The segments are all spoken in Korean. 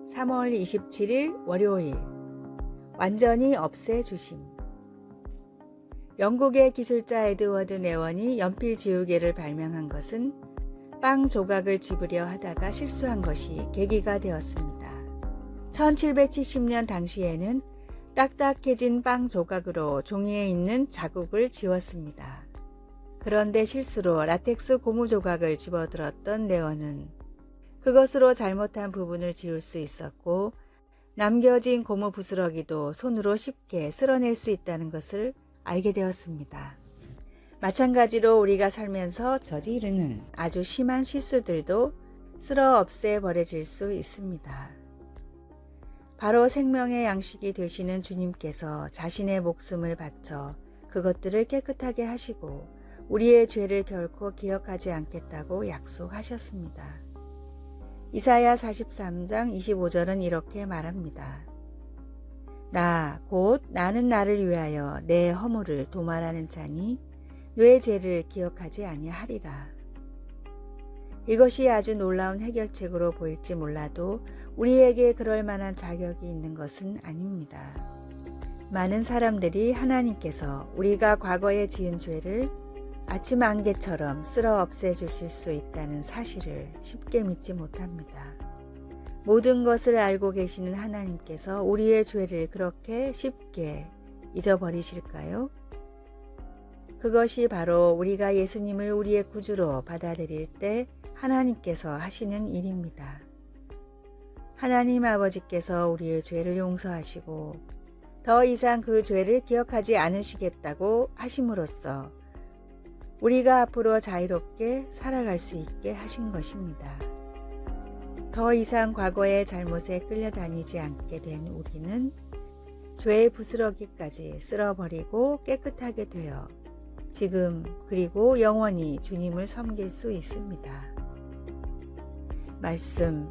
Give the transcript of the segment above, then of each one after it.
3월 27일 월요일 완전히 없애주심. 영국의 기술자 에드워드 네원이 연필 지우개를 발명한 것은 빵 조각을 집으려 하다가 실수한 것이 계기가 되었습니다. 1770년 당시에는 딱딱해진 빵 조각으로 종이에 있는 자국을 지웠습니다. 그런데 실수로 라텍스 고무 조각을 집어들었던 네원은 그것으로 잘못한 부분을 지울 수 있었고 남겨진 고무 부스러기도 손으로 쉽게 쓸어낼 수 있다는 것을 알게 되었습니다. 마찬가지로 우리가 살면서 저지르는 아주 심한 실수들도 쓸어 없애 버려질 수 있습니다. 바로 생명의 양식이 되시는 주님께서 자신의 목숨을 바쳐 그것들을 깨끗하게 하시고 우리의 죄를 결코 기억하지 않겠다고 약속하셨습니다. 이사야 43장 25절은 이렇게 말합니다. 곧 나는 나를 위하여 내 허물을 도말하는 자니 내 죄를 기억하지 아니하리라. 이것이 아주 놀라운 해결책으로 보일지 몰라도 우리에게 그럴 만한 자격이 있는 것은 아닙니다. 많은 사람들이 하나님께서 우리가 과거에 지은 죄를 아침 안개처럼 쓸어 없애 주실 수 있다는 사실을 쉽게 믿지 못합니다. 모든 것을 알고 계시는 하나님께서 우리의 죄를 그렇게 쉽게 잊어버리실까요? 그것이 바로 우리가 예수님을 우리의 구주로 받아들일 때 하나님께서 하시는 일입니다. 하나님 아버지께서 우리의 죄를 용서하시고 더 이상 그 죄를 기억하지 않으시겠다고 하심으로써 우리가 앞으로 자유롭게 살아갈 수 있게 하신 것입니다. 더 이상 과거의 잘못에 끌려다니지 않게 된 우리는 죄의 부스러기까지 쓸어버리고 깨끗하게 되어 지금 그리고 영원히 주님을 섬길 수 있습니다. 말씀,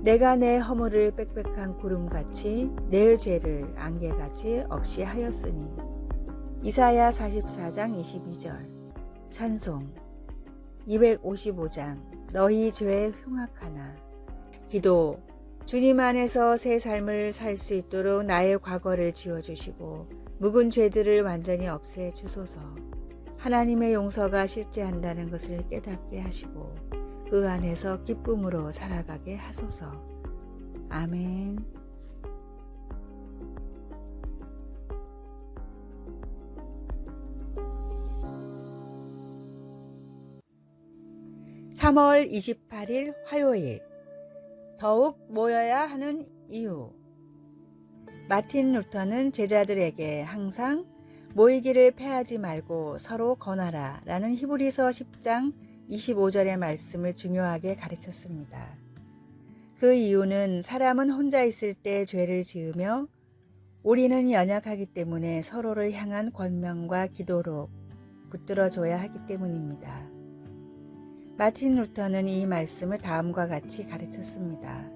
내가 내 허물을 빽빽한 구름같이 내 죄를 안개같이 없이 하였으니 이사야 44장 22절. 찬송 255장 너희 죄 흉악하나. 기도, 주님 안에서 새 삶을 살 수 있도록 나의 과거를 지워주시고 묵은 죄들을 완전히 없애 주소서. 하나님의 용서가 실제한다는 것을 깨닫게 하시고 그 안에서 기쁨으로 살아가게 하소서. 아멘. (3월 28일) 화요일 더욱 모여야 하는 이유. 마틴 루터는 제자들에게 항상 모이기를 패하지 말고 서로 권하라 라는 히브리서 10장 25절의 말씀을 중요하게 가르쳤습니다. 그 이유는 사람은 혼자 있을 때 죄를 지으며 우리는 연약하기 때문에 서로를 향한 권면과 기도로 붙들어줘야 하기 때문입니다. 마틴 루터는 이 말씀을 다음과 같이 가르쳤습니다.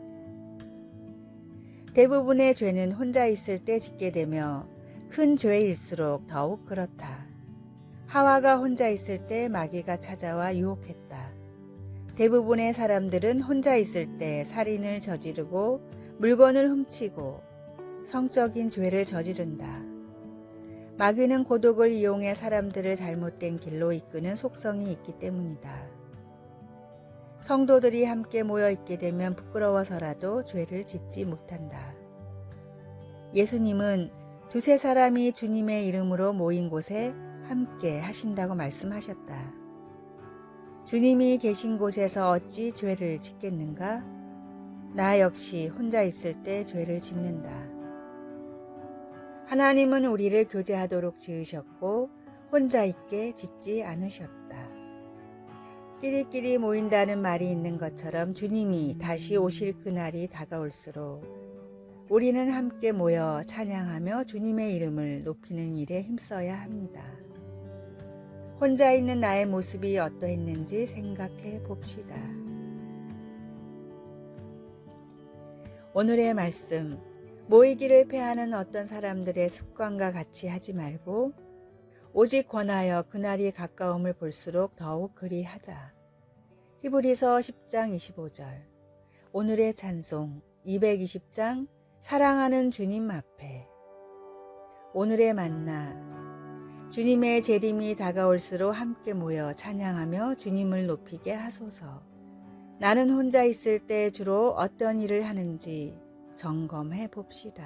대부분의 죄는 혼자 있을 때 짓게 되며 큰 죄일수록 더욱 그렇다. 하와가 혼자 있을 때 마귀가 찾아와 유혹했다. 대부분의 사람들은 혼자 있을 때 살인을 저지르고 물건을 훔치고 성적인 죄를 저지른다. 마귀는 고독을 이용해 사람들을 잘못된 길로 이끄는 속성이 있기 때문이다. 성도들이 함께 모여 있게 되면 부끄러워서라도 죄를 짓지 못한다. 예수님은 두세 사람이 주님의 이름으로 모인 곳에 함께 하신다고 말씀하셨다. 주님이 계신 곳에서 어찌 죄를 짓겠는가? 나 역시 혼자 있을 때 죄를 짓는다. 하나님은 우리를 교제하도록 지으셨고 혼자 있게 짓지 않으셨다. 끼리끼리 모인다는 말이 있는 것처럼 주님이 다시 오실 그날이 다가올수록 우리는 함께 모여 찬양하며 주님의 이름을 높이는 일에 힘써야 합니다. 혼자 있는 나의 모습이 어떠했는지 생각해 봅시다. 오늘의 말씀, 모이기를 패하는 어떤 사람들의 습관과 같이 하지 말고 오직 권하여 그날이 가까움을 볼수록 더욱 그리하자. 히브리서 10장 25절. 오늘의 찬송, 220장 사랑하는 주님 앞에. 오늘의 만나. 주님의 재림이 다가올수록 함께 모여 찬양하며 주님을 높이게 하소서. 나는 혼자 있을 때 주로 어떤 일을 하는지 점검해 봅시다.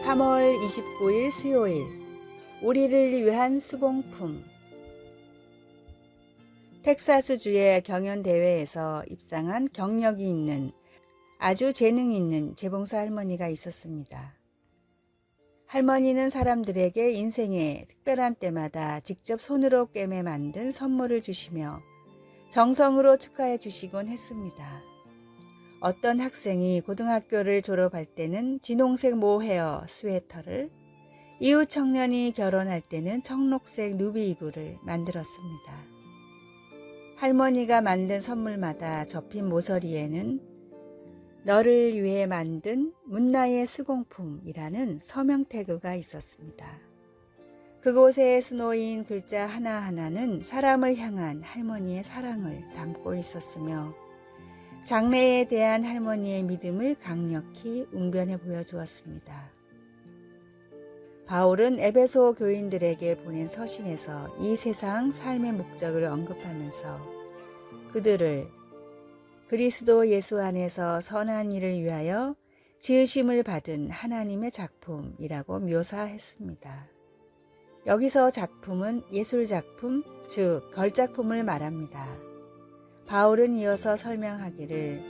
(3월 29일) 수요일. 우리를 위한 수공품. 텍사스주의 경연대회에서 입상한 경력이 있는 아주 재능 있는 재봉사 할머니가 있었습니다. 할머니는 사람들에게 인생의 특별한 때마다 직접 손으로 꿰매 만든 선물을 주시며 정성으로 축하해 주시곤 했습니다. 어떤 학생이 고등학교를 졸업할 때는 진홍색 모헤어 스웨터를, 이웃 청년이 결혼할 때는 청록색 누비 이불을 만들었습니다. 할머니가 만든 선물마다 접힌 모서리에는 너를 위해 만든 문나의 수공품이라는 서명 태그가 있었습니다. 그곳에 수놓인 글자 하나하나는 사람을 향한 할머니의 사랑을 담고 있었으며 장래에 대한 할머니의 믿음을 강력히 웅변해 보여주었습니다. 바울은 에베소 교인들에게 보낸 서신에서 이 세상 삶의 목적을 언급하면서 그들을 그리스도 예수 안에서 선한 일을 위하여 지으심을 받은 하나님의 작품이라고 묘사했습니다. 여기서 작품은 예술작품, 즉 걸작품을 말합니다. 바울은 이어서 설명하기를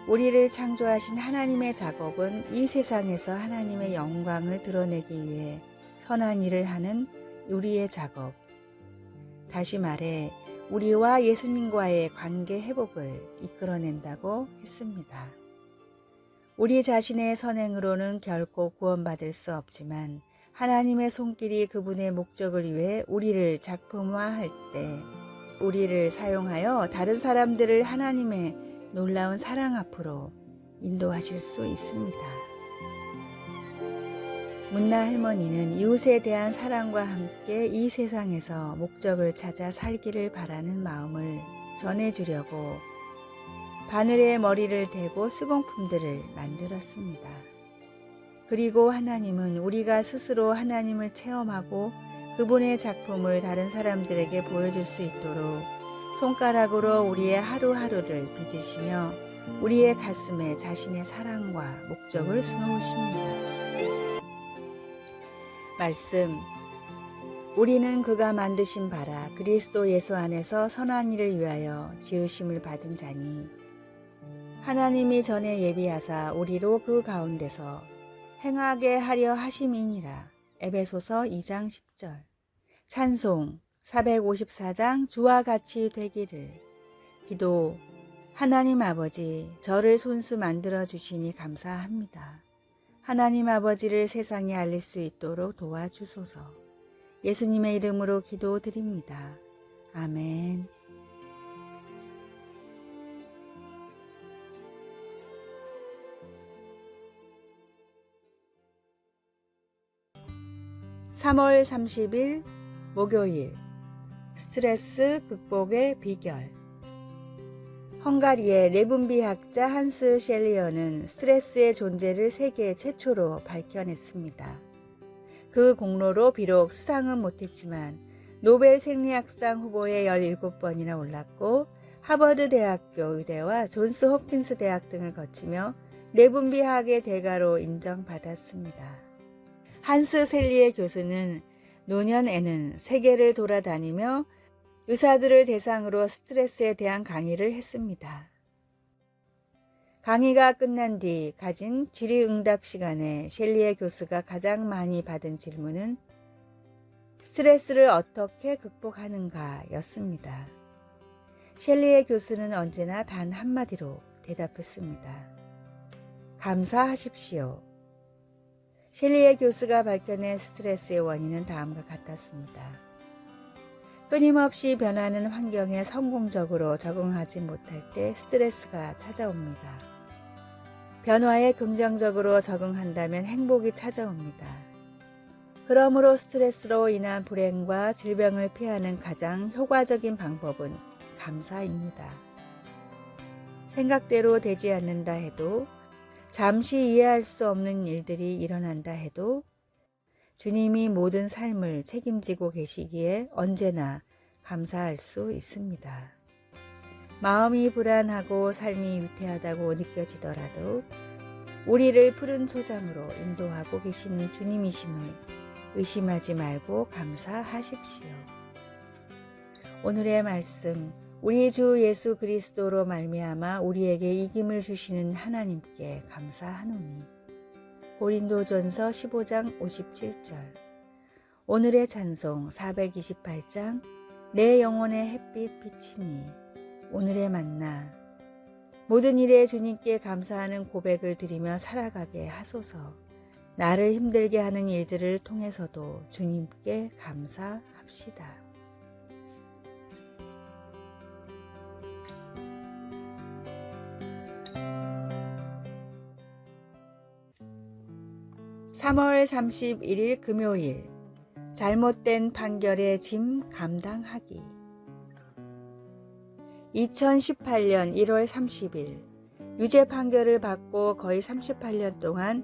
우리를 창조하신 하나님의 작업은 이 세상에서 하나님의 영광을 드러내기 위해 선한 일을 하는 우리의 작업. 다시 말해 우리와 예수님과의 관계 회복을 이끌어낸다고 했습니다. 우리 자신의 선행으로는 결코 구원받을 수 없지만 하나님의 손길이 그분의 목적을 위해 우리를 작품화할 때 우리를 사용하여 다른 사람들을 하나님의 놀라운 사랑 앞으로 인도하실 수 있습니다. 문나 할머니는 이웃에 대한 사랑과 함께 이 세상에서 목적을 찾아 살기를 바라는 마음을 전해주려고 바늘에 머리를 대고 수공품들을 만들었습니다. 그리고 하나님은 우리가 스스로 하나님을 체험하고 그분의 작품을 다른 사람들에게 보여줄 수 있도록 손가락으로 우리의 하루하루를 빚으시며 우리의 가슴에 자신의 사랑과 목적을 수놓으십니다. 말씀. 우리는 그가 만드신 바라 그리스도 예수 안에서 선한 일을 위하여 지으심을 받은 자니 하나님이 전에 예비하사 우리로 그 가운데서 행하게 하려 하심이니라. 에베소서 2장 10절. 찬송 454장 주와 같이 되기를. 기도. 하나님 아버지, 저를 손수 만들어 주시니 감사합니다. 하나님 아버지를 세상에 알릴 수 있도록 도와주소서. 예수님의 이름으로 기도드립니다. 아멘. (3월 30일) 목요일. 스트레스 극복의 비결. 헝가리의 레분비학자 한스 셸리어는 스트레스의 존재를 세계 최초로 밝혀냈습니다. 그 공로로 비록 수상은 못했지만 노벨 생리학상 후보에 17번이나 올랐고 하버드 대학교 의대와 존스 홉킨스 대학 등을 거치며 레분비학의 대가로 인정받았습니다. 한스 셸리에 교수는 노년에는 세계를 돌아다니며 의사들을 대상으로 스트레스에 대한 강의를 했습니다. 강의가 끝난 뒤 가진 질의응답 시간에 셸리에 교수가 가장 많이 받은 질문은 스트레스를 어떻게 극복하는가 였습니다. 셸리에 교수는 언제나 단 한마디로 대답했습니다. 감사하십시오. 셸리에 교수가 밝혀낸 스트레스의 원인은 다음과 같았습니다. 끊임없이 변하는 환경에 성공적으로 적응하지 못할 때 스트레스가 찾아옵니다. 변화에 긍정적으로 적응한다면 행복이 찾아옵니다. 그러므로 스트레스로 인한 불행과 질병을 피하는 가장 효과적인 방법은 감사입니다. 생각대로 되지 않는다 해도, 잠시 이해할 수 없는 일들이 일어난다 해도 주님이 모든 삶을 책임지고 계시기에 언제나 감사할 수 있습니다. 마음이 불안하고 삶이 위태하다고 느껴지더라도 우리를 푸른 초장으로 인도하고 계시는 주님이심을 의심하지 말고 감사하십시오. 오늘의 말씀, 우리 주 예수 그리스도로 말미암아 우리에게 이김을 주시는 하나님께 감사하노니. 고린도전서 15장 57절. 오늘의 찬송 428장 내 영혼의 햇빛 비치니. 오늘의 만나. 모든 일에 주님께 감사하는 고백을 드리며 살아가게 하소서. 나를 힘들게 하는 일들을 통해서도 주님께 감사합시다. (3월 31일) 금요일. 잘못된 판결의 짐 감당하기. 2018년 1월 30일 유죄 판결을 받고 거의 38년 동안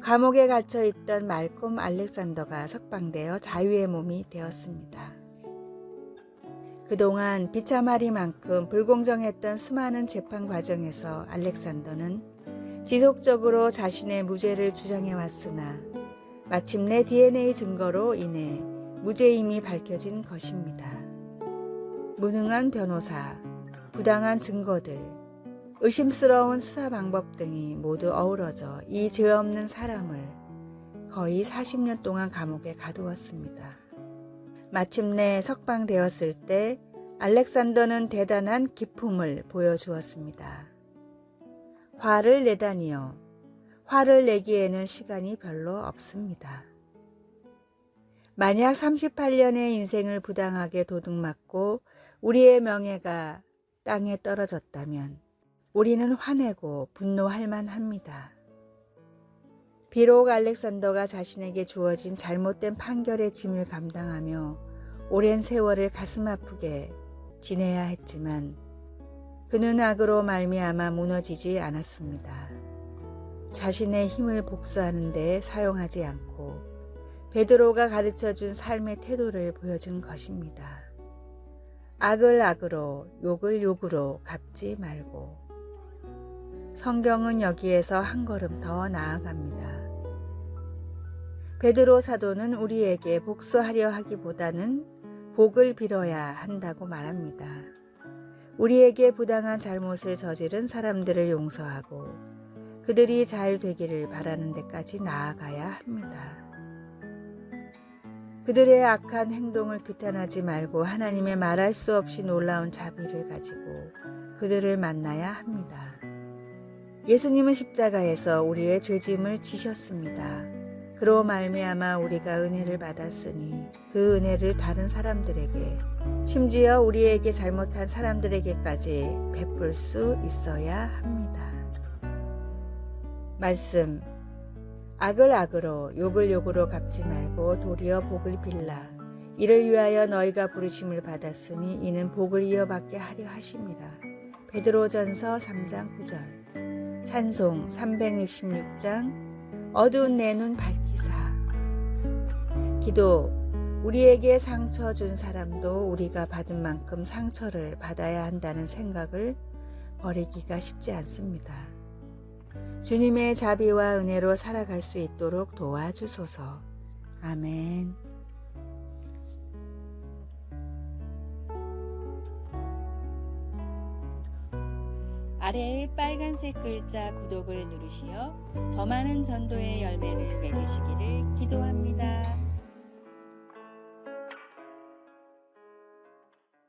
감옥에 갇혀 있던 말콤 알렉산더가 석방되어 자유의 몸이 되었습니다. 그동안 비참하리만큼 불공정했던 수많은 재판 과정에서 알렉산더는 지속적으로 자신의 무죄를 주장해 왔으나 마침내 DNA 증거로 인해 무죄임이 밝혀진 것입니다. 무능한 변호사, 부당한 증거들, 의심스러운 수사 방법 등이 모두 어우러져 이 죄 없는 사람을 거의 40년 동안 감옥에 가두었습니다. 마침내 석방되었을 때 알렉산더는 대단한 기품을 보여주었습니다. 화를 내다니요. 화를 내기에는 시간이 별로 없습니다. 만약 38년의 인생을 부당하게 도둑맞고 우리의 명예가 땅에 떨어졌다면 우리는 화내고 분노할 만합니다. 비록 알렉산더가 자신에게 주어진 잘못된 판결의 짐을 감당하며 오랜 세월을 가슴 아프게 지내야 했지만 그는 악으로 말미암아 무너지지 않았습니다. 자신의 힘을 복수하는 데 사용하지 않고 베드로가 가르쳐준 삶의 태도를 보여준 것입니다. 악을 악으로, 욕을 욕으로 갚지 말고. 성경은 여기에서 한 걸음 더 나아갑니다. 베드로 사도는 우리에게 복수하려 하기보다는 복을 빌어야 한다고 말합니다. 우리에게 부당한 잘못을 저지른 사람들을 용서하고 그들이 잘 되기를 바라는 데까지 나아가야 합니다. 그들의 악한 행동을 규탄하지 말고 하나님의 말할 수 없이 놀라운 자비를 가지고 그들을 만나야 합니다. 예수님은 십자가에서 우리의 죄짐을 지셨습니다. 그로 말미암아 우리가 은혜를 받았으니 그 은혜를 다른 사람들에게, 심지어 우리에게 잘못한 사람들에게까지 베풀 수 있어야 합니다. 말씀. 악을 악으로, 욕을 욕으로 갚지 말고 도리어 복을 빌라. 이를 위하여 너희가 부르심을 받았으니 이는 복을 이어받게 하려 하심이라. 베드로전서 3장 9절. 찬송 366장 어두운 내 눈 밝히사. 기도. 우리에게 상처 준 사람도 우리가 받은 만큼 상처를 받아야 한다는 생각을 버리기가 쉽지 않습니다. 주님의 자비와 은혜로 살아갈 수 있도록 도와주소서. 아멘. 아래의 빨간색 글자 구독을 누르시어 더 많은 전도의 열매를 맺으시기를 기도합니다.